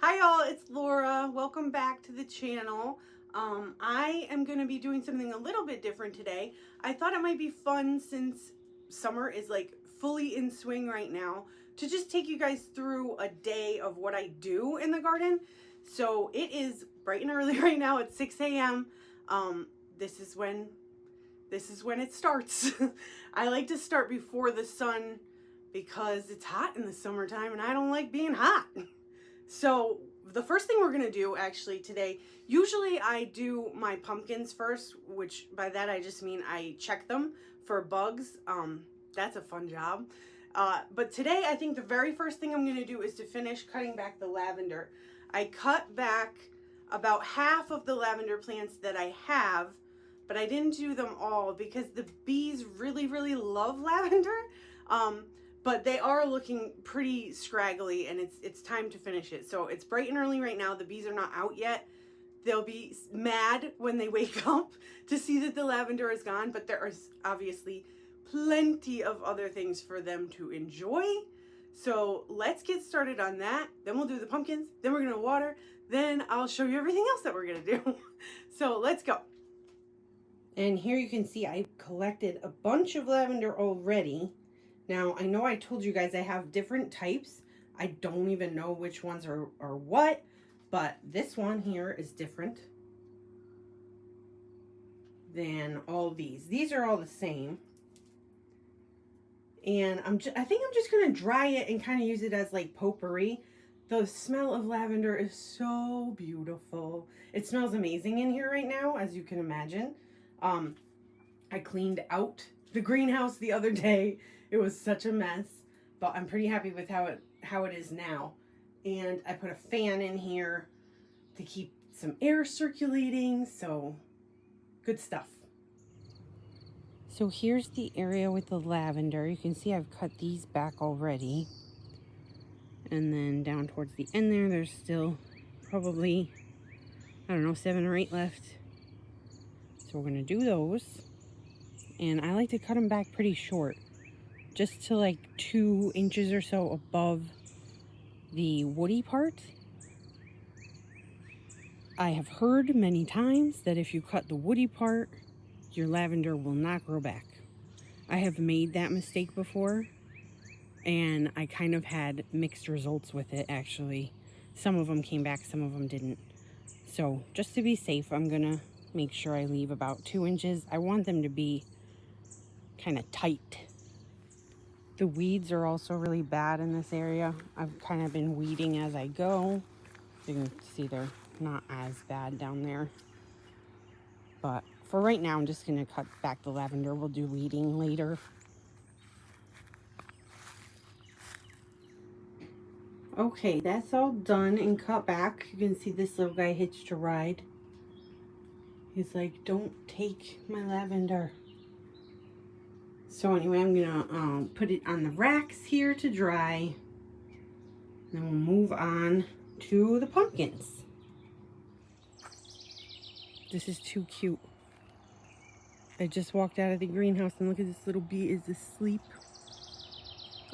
Hi y'all, it's Laura. Welcome back to the channel. I am going to be doing something a little bit different today. I thought it might be fun since summer is like fully in swing right now to just take you guys through a day of what I do in the garden. So it is bright and early right now at 6 a.m. This is when it starts. I like to start before the sun because it's hot in the summertime and I don't like being hot. So the first thing we're gonna do actually today, usually I do my pumpkins first, which by that I just mean I check them for bugs. That's a fun job. But today I think the very first thing I'm gonna do is to finish cutting back the lavender. I cut back about half of the lavender plants that I have, but I didn't do them all because the bees really love lavender. But they are looking pretty scraggly and it's time to finish it. So it's bright and early right now. The bees are not out yet. They'll be mad when they wake up to see that the lavender is gone, but there is obviously plenty of other things for them to enjoy. So let's get started on that. Then we'll do the pumpkins, then we're gonna water, then I'll show you everything else that we're gonna do. So let's go. And here you can see I collected a bunch of lavender already. Now, I know I told you guys I have different types. I don't even know which ones are what, but this one here is different than all these. These are all the same. And I think I'm just going to dry it and kind of use it as like potpourri. The smell of lavender is so beautiful. It smells amazing in here right now, as you can imagine. I cleaned out the greenhouse the other day. It was such a mess, but I'm pretty happy with how it is now. And I put a fan in here to keep some air circulating, so good stuff. So here's the area with the lavender. You can see I've cut these back already. And then down towards the end there, there's still probably, I don't know, 7 or 8 left. So we're gonna do those. And I like to cut them back pretty short, just to like 2 inches or so above the woody part. I have heard many times that if you cut the woody part, your lavender will not grow back. I have made that mistake before, and I kind of had mixed results with it actually. Some of them came back, some of them didn't. So just to be safe, I'm gonna make sure I leave about 2 inches. I want them to be kind of tight. The weeds are also really bad in this area. I've kind of been weeding as I go. You can see they're not as bad down there. But for right now, I'm just going to cut back the lavender. We'll do weeding later. Okay, that's all done and cut back. You can see this little guy hitched a ride. He's like, don't take my lavender. So anyway, I'm gonna put it on the racks here to dry. Then we'll move on to the pumpkins. This is too cute. I just walked out of the greenhouse and look at this little bee is asleep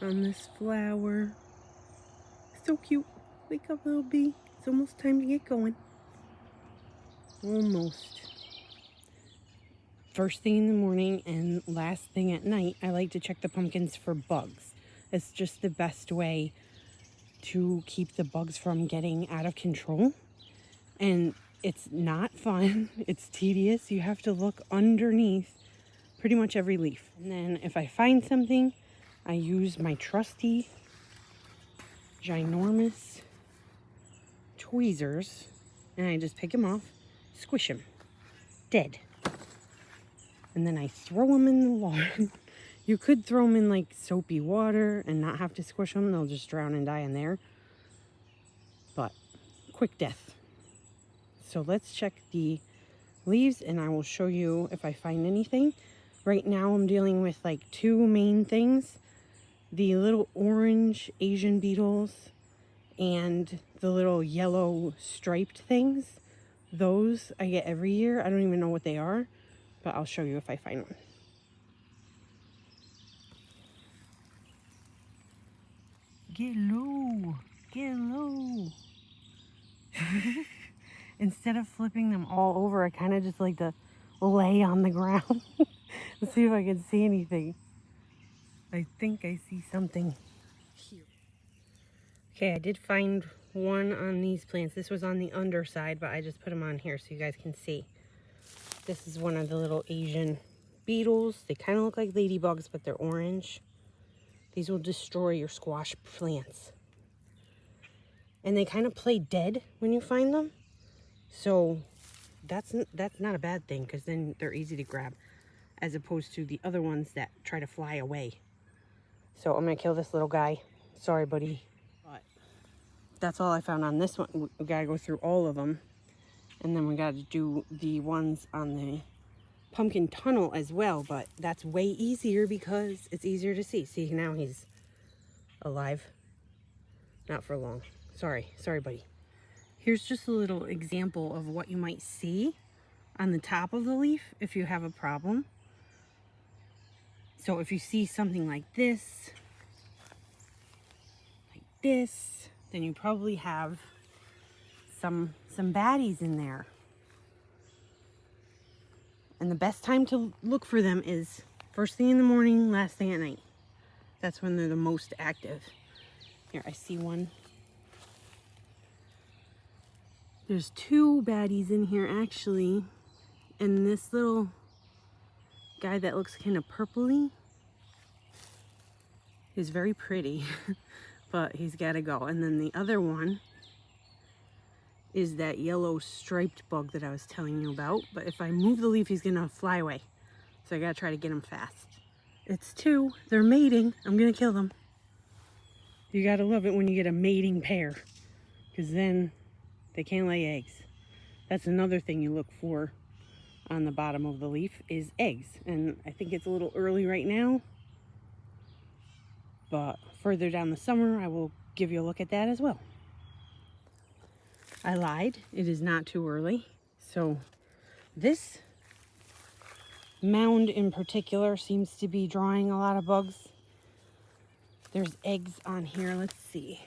on this flower. So cute. Wake up, little bee. It's almost time to get going. Almost. First thing in the morning and last thing at night, I like to check the pumpkins for bugs. It's just the best way to keep the bugs from getting out of control. And it's not fun. It's tedious. You have to look underneath pretty much every leaf. And then if I find something, I use my trusty, ginormous tweezers and I just pick them off, squish them, dead. And then I throw them in the lawn. You could throw them in like soapy water and not have to squish them. They'll just drown and die in there. But quick death. So let's check the leaves and I will show you if I find anything. Right now I'm dealing with like 2 main things. The little orange Asian beetles and the little yellow striped things. Those I get every year. I don't even know what they are, but I'll show you if I find one. Get low, get low. Instead of flipping them all over, I kind of just like to lay on the ground and see if I can see anything. I think I see something here. Okay, I did find one on these plants. This was on the underside, but I just put them on here so you guys can see. This is one of the little Asian beetles. They kind of look like ladybugs, but they're orange. These will destroy your squash plants. And they kind of play dead when you find them. So that's not a bad thing, because then they're easy to grab, as opposed to the other ones that try to fly away. So I'm going to kill this little guy. Sorry, buddy. But that's all I found on this one. We got to go through all of them. And then we got to do the ones on the pumpkin tunnel as well. But that's way easier because it's easier to see. See, now he's alive. Not for long. Sorry, buddy. Here's just a little example of what you might see on the top of the leaf if you have a problem. So if you see something like this, then you probably have some baddies in there. And the best time to look for them is first thing in the morning, last thing at night. That's when they're the most active. Here, I see one. There's two baddies in here actually, and this little guy that looks kind of purpley is very pretty, but he's got to go. And then the other one is that yellow striped bug that I was telling you about, but if I move the leaf, he's gonna fly away. So I gotta try to get him fast. It's two. They're mating. I'm gonna kill them. You gotta love it when you get a mating pair, because then they can't lay eggs. That's another thing you look for on the bottom of the leaf is eggs. And I think it's a little early right now, but further down the summer, I will give you a look at that as well. I lied. It is not too early. So this mound in particular seems to be drawing a lot of bugs. There's eggs on here. Let's see.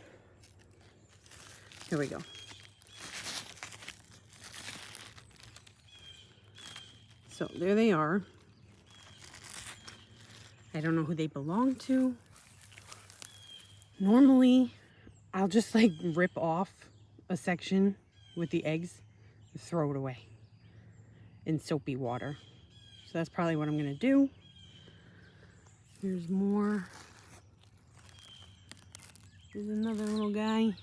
Here we go. So there they are. I don't know who they belong to. Normally, I'll just like rip off a section with the eggs and throw it away in soapy water. So that's probably what I'm gonna do. Here's more. There's another little guy.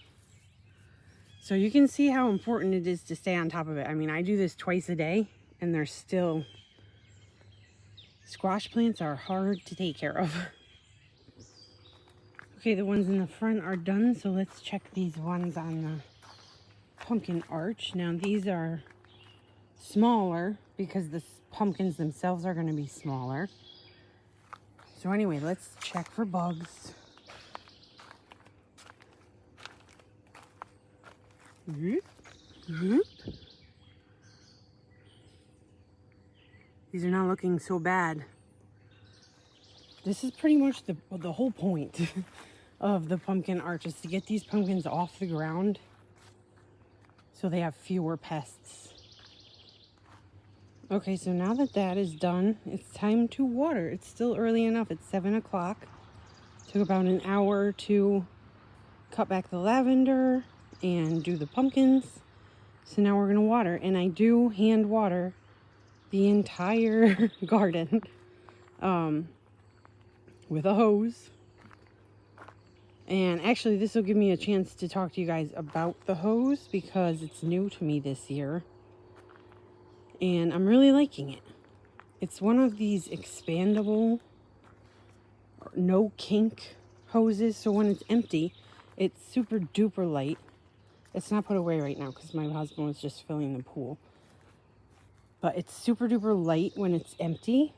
So you can see how important it is to stay on top of it. I mean, I do this twice a day, and they're still... Squash plants are hard to take care of. Okay, the ones in the front are done, so let's check these ones on the pumpkin arch. Now these are smaller because the pumpkins themselves are going to be smaller. So anyway, let's check for bugs. These are not looking so bad. This is pretty much the whole point of the pumpkin arch, is to get these pumpkins off the ground so they have fewer pests. Okay, so now that that is done, it's time to water. It's still early enough. It's 7 o'clock. Took about an hour to cut back the lavender and do the pumpkins. So now we're gonna water, and I do hand water the entire garden with a hose. And actually, this will give me a chance to talk to you guys about the hose because it's new to me this year. And I'm really liking it. It's one of these expandable, no kink hoses. So when it's empty, it's super duper light. It's not put away right now because my husband was just filling the pool. But it's super duper light when it's empty.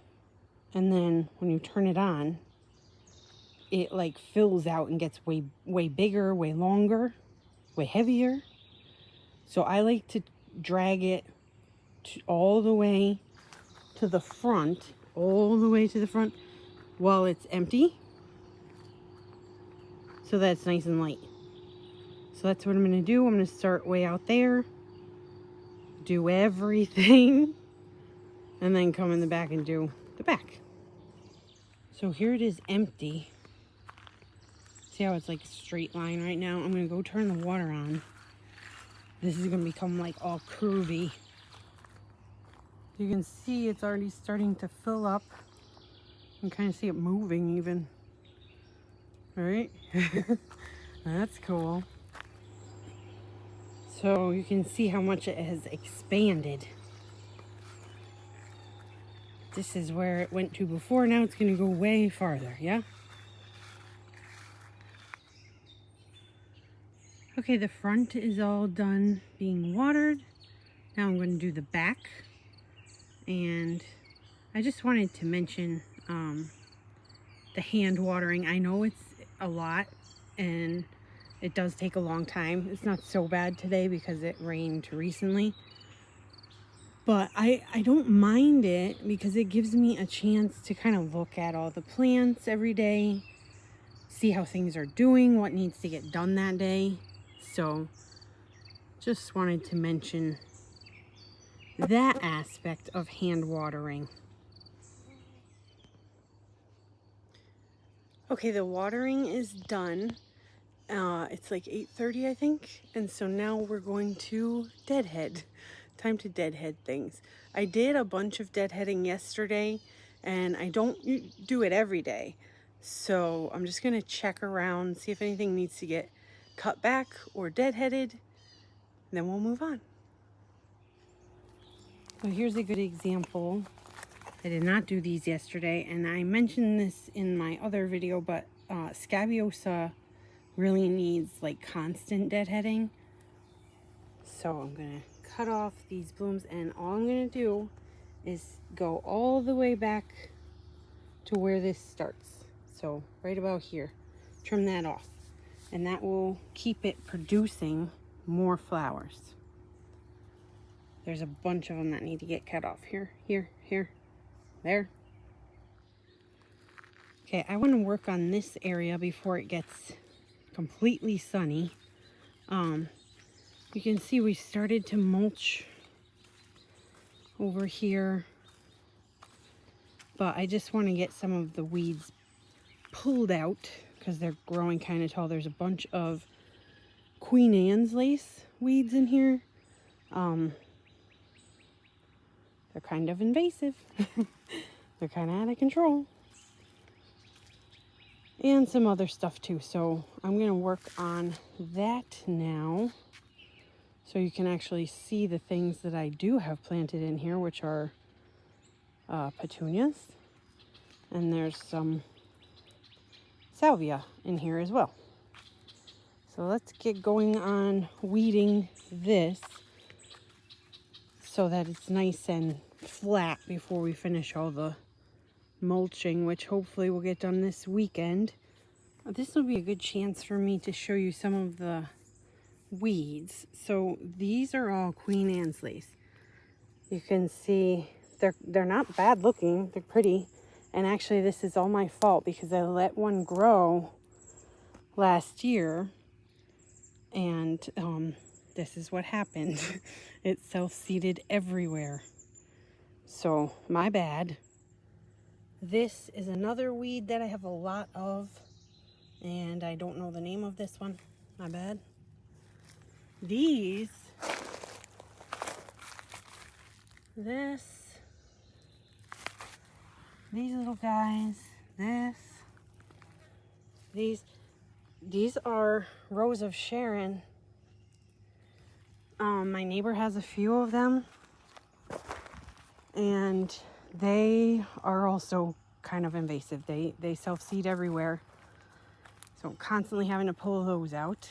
And then when you turn it on, it like fills out and gets way bigger, way longer, way heavier. So I like to drag it all the way to the front, while it's empty, so that it's nice and light. So that's what I'm going to do. I'm going to start way out there, do everything, and then come in the back and do the back. So here it is empty. See how it's like a straight line right now? I'm going to go turn the water on. This is going to become like all curvy. You can see it's already starting to fill up. You can kind of see it moving even. All right? That's cool. So you can see how much it has expanded. This is where it went to before. Now it's going to go way farther, yeah? Okay, the front is all done being watered. Now I'm going to do the back. And I just wanted to mention the hand watering. I know it's a lot and it does take a long time. It's not so bad today because it rained recently. But I don't mind it because it gives me a chance to kind of look at all the plants every day, see how things are doing, what needs to get done that day. So just wanted to mention that aspect of hand watering. Okay, the watering is done. It's like 8:30, I think. And so now we're going to deadhead. Time to deadhead things. I did a bunch of deadheading yesterday, and I don't do it every day. So I'm just going to check around, see if anything needs to get cut back or deadheaded, and then we'll move on. So here's a good example. I did not do these yesterday, and I mentioned this in my other video, but scabiosa really needs like constant deadheading. So I'm gonna cut off these blooms, and all I'm gonna do is go all the way back to where this starts. So right about here, trim that off, and that will keep it producing more flowers. There's a bunch of them that need to get cut off. Here, here, here, there. Okay, I want to work on this area before it gets completely sunny. You can see we started to mulch over here, but I just want to get some of the weeds pulled out because they're growing kind of tall. There's a bunch of Queen Anne's lace weeds in here. They're kind of invasive. They're kind of out of control. And some other stuff too. So I'm going to work on that now, so you can actually see the things that I do have planted in here, which are petunias. And there's some salvia in here as well. So let's get going on weeding this so that it's nice and flat before we finish all the mulching, which hopefully will get done this weekend. This will be a good chance for me to show you some of the weeds. So these are all Queen Anne's lace. You can see they're not bad looking, they're pretty. And actually this is all my fault because I let one grow last year, and this is what happened. It self-seeded everywhere. So my bad. This is another weed that I have a lot of, and I don't know the name of this one. My bad. These, these little guys, these are Rose of Sharon. My neighbor has a few of them, and they are also kind of invasive. They self-seed everywhere. So I'm constantly having to pull those out.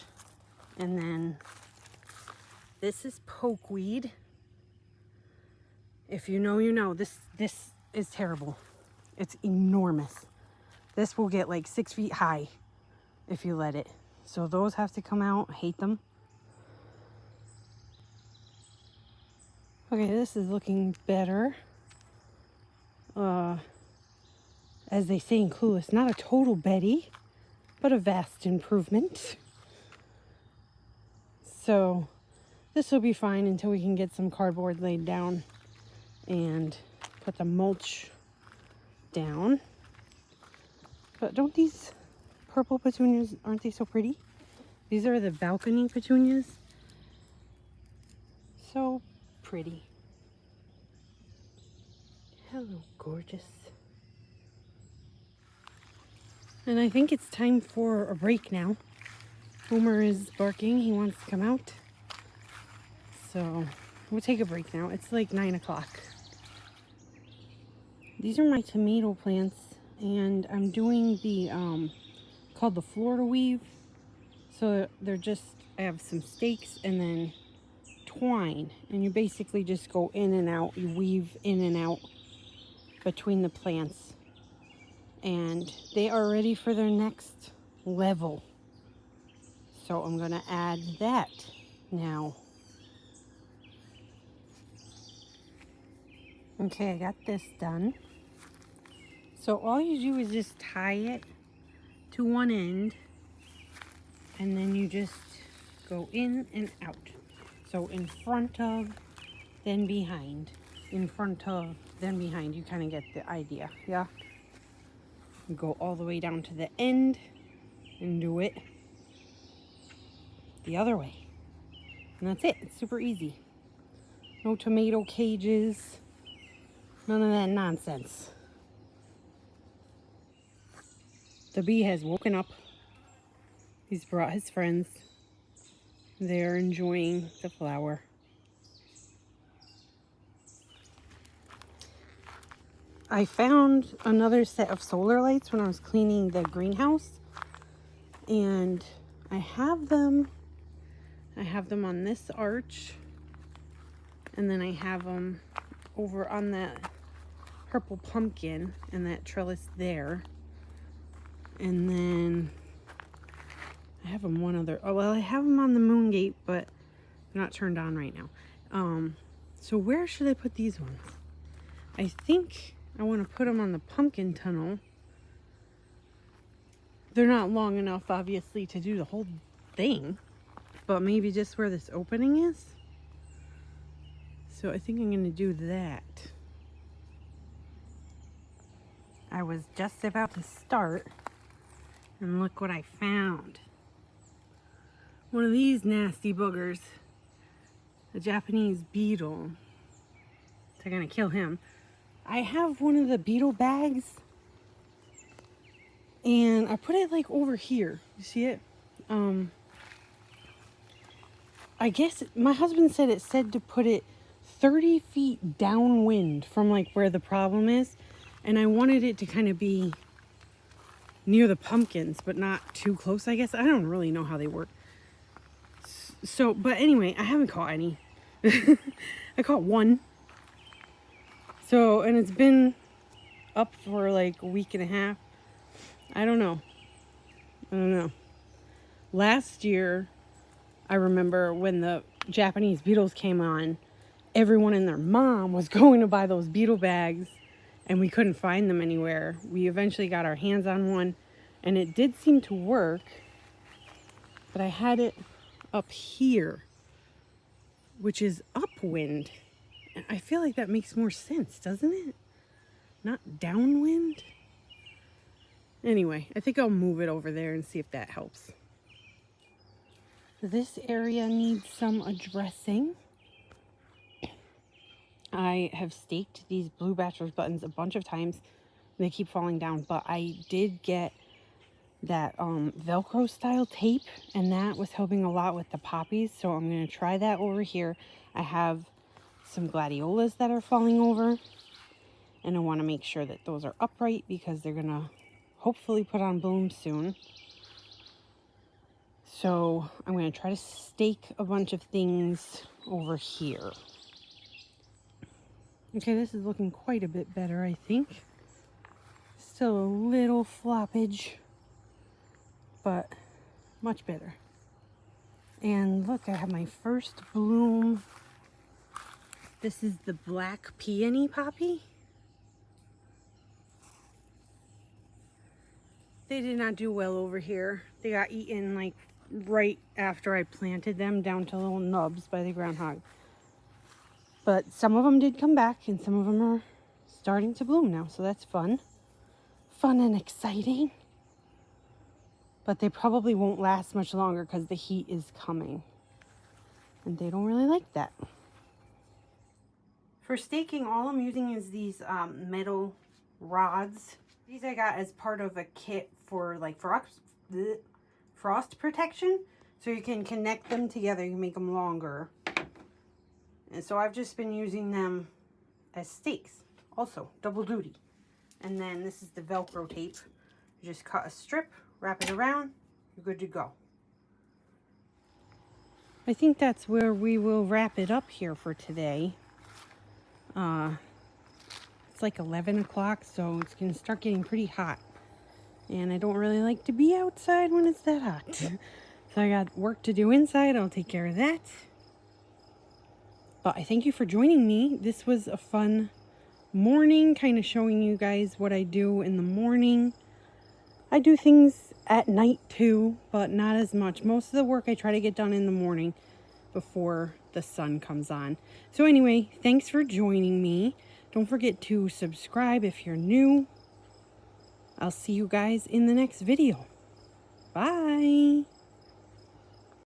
And then this is pokeweed. If you know, you know. This is terrible. It's enormous. This will get like 6 feet high if you let it. So those have to come out. I hate them. Okay, this is looking better. As they say in Clueless, not a total Betty, but a vast improvement. So this will be fine until we can get some cardboard laid down and put the mulch down. But don't these purple petunias, aren't they so pretty? These are the balcony petunias. So pretty. Hello, gorgeous. And I think it's time for a break now. Homer is barking. He wants to come out. So we'll take a break now. It's like 9 o'clock. These are my tomato plants, and I'm doing the called the Florida weave. So they're just, I have some stakes and then twine, and you basically just go in and out. You weave in and out between the plants, and they are ready for their next level. So I'm gonna add that now. Okay, I got this done. So all you do is just tie it to one end, and then you just go in and out. So in front of, then behind. In front of, then behind. You kind of get the idea, yeah? You go all the way down to the end and do it the other way. And that's it. It's super easy. No tomato cages. None of that nonsense. The bee has woken up. He's brought his friends. They're enjoying the flower. I found another set of solar lights when I was cleaning the greenhouse. And I have them on this arch. And then I have them over on that purple pumpkin and that trellis there. And then I have them one other, oh well, I have them on the moon gate, but they're not turned on right now. So where should I put these ones? I think I want to put them on the pumpkin tunnel. They're not long enough, obviously, to do the whole thing, but maybe just where this opening is. So I think I'm going to do that. I was just about to start, and look what I found. One of these nasty boogers. A Japanese beetle. They're going to kill him. I have one of the beetle bags, and I put it like over here. You see it? I guess my husband said it said to put it 30 feet downwind from like where the problem is. And I wanted it to kind of be near the pumpkins, but not too close, I guess. I don't really know how they work. So, but anyway, I haven't caught any. I caught one. So, and it's been up for like a week and a half. I don't know. Last year, I remember when the Japanese beetles came on, everyone and their mom was going to buy those beetle bags, and we couldn't find them anywhere. We eventually got our hands on one, and it did seem to work, but I had it up here, which is upwind. I feel like that makes more sense, doesn't it? Not downwind? Anyway, I think I'll move it over there and see if that helps. This area needs some addressing. I have staked these blue bachelor's buttons a bunch of times. They keep falling down, but I did get that Velcro style tape, and that was helping a lot with the poppies, so I'm going to try that over here. I have some gladiolas that are falling over, and I want to make sure that those are upright because they're going to hopefully put on blooms soon. So I'm going to try to stake a bunch of things over here. Okay, this is looking quite a bit better, I think. Still a little floppage, but much better. And look, I have my first bloom. This is the black peony poppy. They did not do well over here. They got eaten like right after I planted them down to little nubs by the groundhog. But some of them did come back, and some of them are starting to bloom now, so that's fun. Fun and exciting. But they probably won't last much longer because the heat is coming. And they don't really like that. For staking, all I'm using is these metal rods. These I got as part of a kit for like frost protection. So you can connect them together, you can make them longer. And so I've just been using them as stakes. Also, double duty. And then this is the Velcro tape. You just cut a strip, wrap it around, you're good to go. I think that's where we will wrap it up here for today. It's like 11 o'clock, so it's going to start getting pretty hot. And I don't really like to be outside when it's that hot. So I got work to do inside. I'll take care of that. But I thank you for joining me. This was a fun morning, kind of showing you guys what I do in the morning. I do things at night too, but not as much. Most of the work I try to get done in the morning before the sun comes on. So anyway, thanks for joining me. Don't forget to subscribe if you're new. I'll see you guys in the next video. Bye.